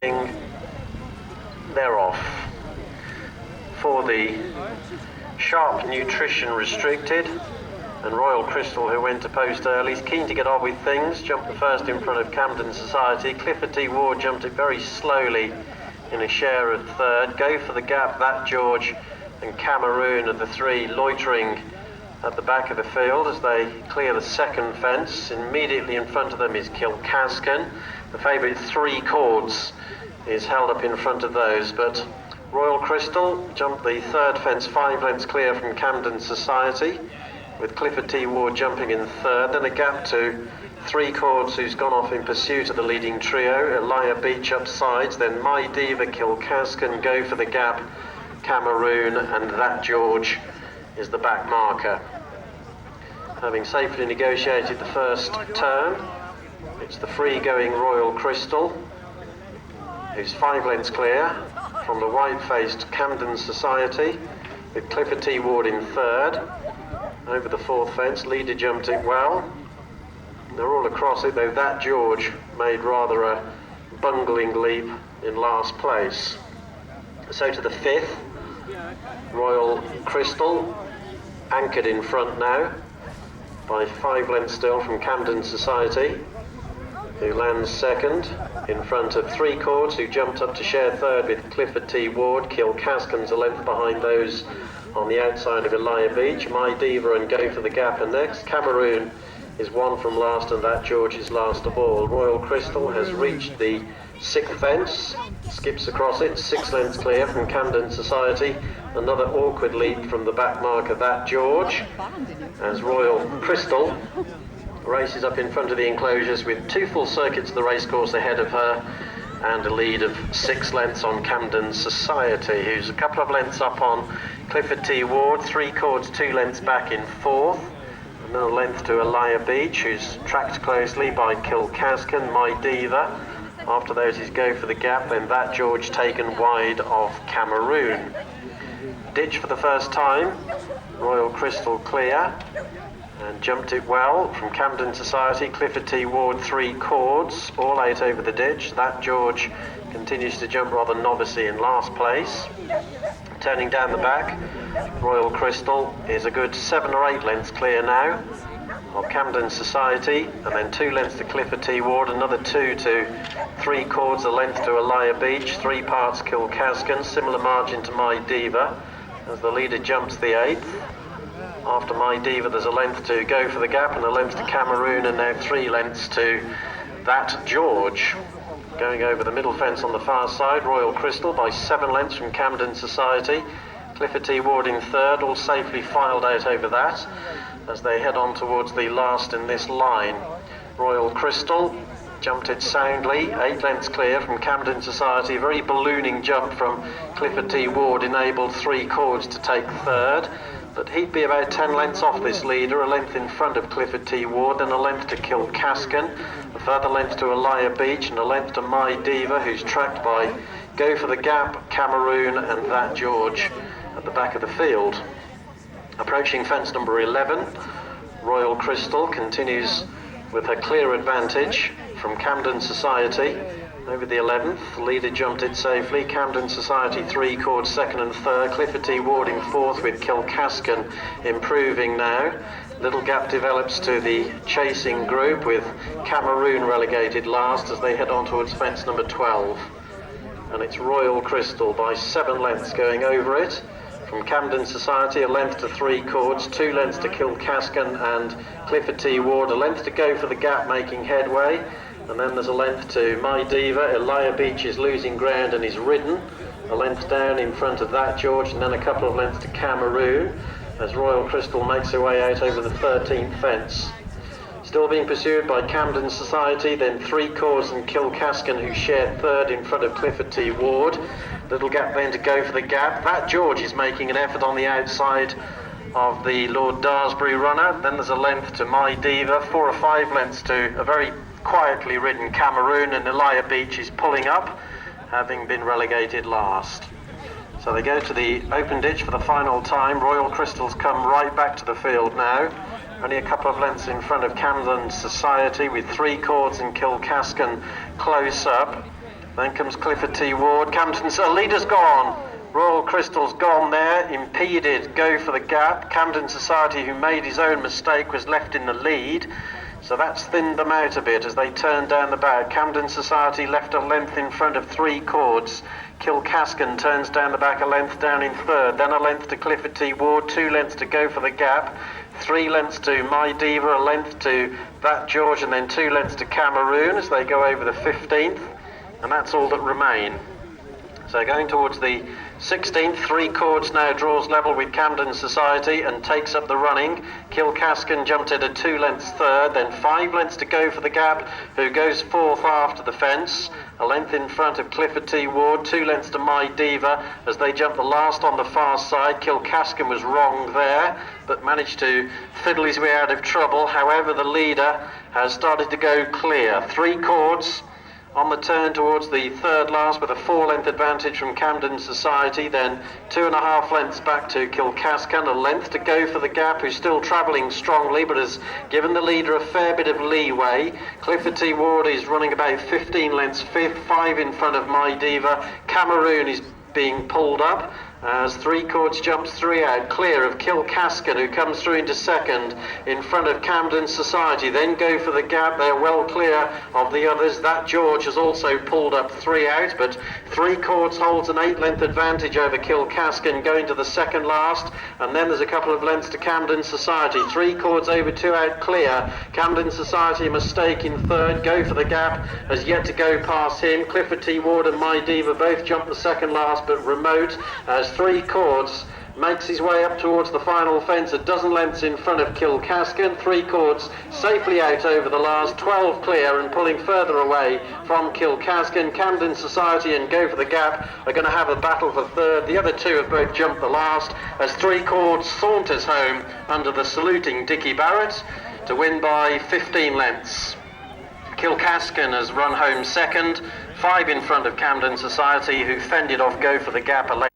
They're off. For the Sharp Nutrition Restricted and Royal Crystal, who went to post early, is keen to get on with things. Jumped the first in front of Camden Society. Clifford T. Ward jumped it very slowly in a share of third. Go for the Gap, That George and Cameroon are the three loitering at the back of the field as they clear the second fence. Immediately in front of them is Kilcascan. The favourite Three Chords is held up in front of those, but Royal Crystal jumped the third fence 5 lengths clear from Camden Society, with Clifford T. Ward jumping in third. Then a gap to Three Chords, who's gone off in pursuit of the leading trio. Elia Beach up sides, then My Diva, Kilcascan, Go for the Gap, Cameroon, and That George is the back marker. Having safely negotiated the first turn, it's the free-going Royal Crystal, who's 5 lengths clear from the white-faced Camden Society, with Clifford T. Ward in third. Over the fourth fence, leader jumped it well. They're all across it, though That George made rather a bungling leap in last place. So to the fifth, Royal Crystal, anchored in front now by 5 lengths still from Camden Society, who lands second in front of Three Chords, who jumped up to share third with Clifford T. Ward. Kilcascan's a length behind those on the outside of Elia Beach. My Diva and Go for the Gap are next. Cameroon is one from last, and That George is last of all. Royal Crystal has reached the sixth fence, skips across it, 6 lengths clear from Camden Society. Another awkward leap from the back marker, That George, as Royal Crystal races up in front of the enclosures with 2 full circuits of the racecourse ahead of her, and a lead of 6 lengths on Camden Society, who's a couple of lengths up on Clifford T. Ward. Three Chords 2 lengths back in fourth, and then a length to Elia Beach, who's tracked closely by Kilcascan. My Diva. After those is Go for the Gap, then That George taken wide of Cameroon. Ditch for the first time, Royal Crystal clear, and jumped it well from Camden Society. Clifford T. Ward, Three Chords, all 8 over the ditch. That George continues to jump rather novicey in last place. Turning down the back, Royal Crystal is a good 7 or 8 lengths clear now of Camden Society, and then 2 lengths to Clifford T. Ward, another 2 to Three Chords, a length to Elia Beach, 3 parts Kilcascan, similar margin to My Diva as the leader jumps the 8th. After My Diva, there's a length to Go for the Gap and a length to Cameroon, and now 3 lengths to That George. Going over the middle fence on the far side, Royal Crystal by 7 lengths from Camden Society. Clifford T. Ward in third, all safely filed out over that as they head on towards the last in this line. Royal Crystal jumped it soundly, 8 lengths clear from Camden Society. A very ballooning jump from Clifford T. Ward enabled Three Chords to take third, but he'd be about 10 lengths off this leader, a length in front of Clifford T. Ward, then a length to Kilcascan, a further length to Elia Beach, and a length to My Diva, who's tracked by Go for the Gap, Cameroon, and That George at the back of the field. Approaching fence number 11, Royal Crystal continues with her clear advantage from Camden Society. Over the 11th, the leader jumped it safely. Camden Society, Three Chords, second and third. Clifford T. Ward in fourth, with Kilcascan improving now. Little gap develops to the chasing group, with Cameroon relegated last as they head on towards fence number 12. And it's Royal Crystal by 7 lengths going over it. From Camden Society, a length to Three Chords, 2 lengths to Kilcascan and Clifford T. Ward, a length to Go for the Gap making headway. And then there's a length to My Diva. Elia Beach is losing ground and is ridden. A length down in front of That George, and then a couple of lengths to Cameroon as Royal Crystal makes her way out over the 13th fence. Still being pursued by Camden Society, then Three Chords and Kilcascan, who share third in front of Clifford T. Ward. Little gap then to Go for the Gap. That George is making an effort on the outside of the Lord Daresbury runner. Then there's a length to My Diva, 4 or 5 lengths to a very quietly ridden Cameroon, and Elia Beach is pulling up, having been relegated last. So they go to the open ditch for the final time. Royal Crystal's come right back to the field now, only a couple of lengths in front of Camden Society, with Three Chords and Kilcascan close up. Then comes Clifford T. Ward. Camden's leader's gone. Royal Crystal's gone there, impeded, go for the gap. Camden Society, who made his own mistake, was left in the lead. So that's thinned them out a bit as they turn down the back. Camden Society left a length in front of 3 chords. Kilcascan turns down the back a length down in third. Then a length to Clifford T. Ward, 2 lengths to go for the gap. 3 lengths to My Diva, a length to That George, and then 2 lengths to Cameroon as they go over the 15th. And that's all that remain. So going towards the 16th, 3 chords now draws level with Camden Society and takes up the running. Kilcascan jumped at a 2 lengths third, then 5 lengths to go for the gap, who goes 4th after the fence. A length in front of Clifford T. Ward, 2 lengths to My Diva as they jump the last on the far side. Kilcascan was wrong there, but managed to fiddle his way out of trouble. However, the leader has started to go clear. 3 chords on the turn towards the third last with a 4-length advantage from Camden Society, then 2.5 lengths back to Kilcascan, a length to go for the gap, who's still travelling strongly but has given the leader a fair bit of leeway. Clifford T. Ward is running about 15 lengths 5th, 5 in front of My Diva. Cameroon is being pulled up as 3 chords jumps 3 out, clear of Kilcascan, who comes through into second in front of Camden Society. Then go for the gap, they're well clear of the others. That George has also pulled up 3 out, but 3 chords holds an 8-length advantage over Kilcascan going to the second last, and then there's a couple of lengths to Camden Society. 3 chords over 2 out, clear. Camden Society, a mistake in third, go for the gap, has yet to go past him. Clifford T. Ward and My Diva both jump the second last, but remote as 3 chords makes his way up towards the final fence, a dozen lengths in front of Kilcascan. 3 chords safely out over the last, 12 clear and pulling further away from Kilcascan. Camden Society and Go for the Gap are going to have a battle for third. The other 2 have both jumped the last as 3 chords saunters home under the saluting Dickie Barrett to win by 15 lengths. Kilcascan has run home second, 5 in front of Camden Society, who fended off Go for the Gap a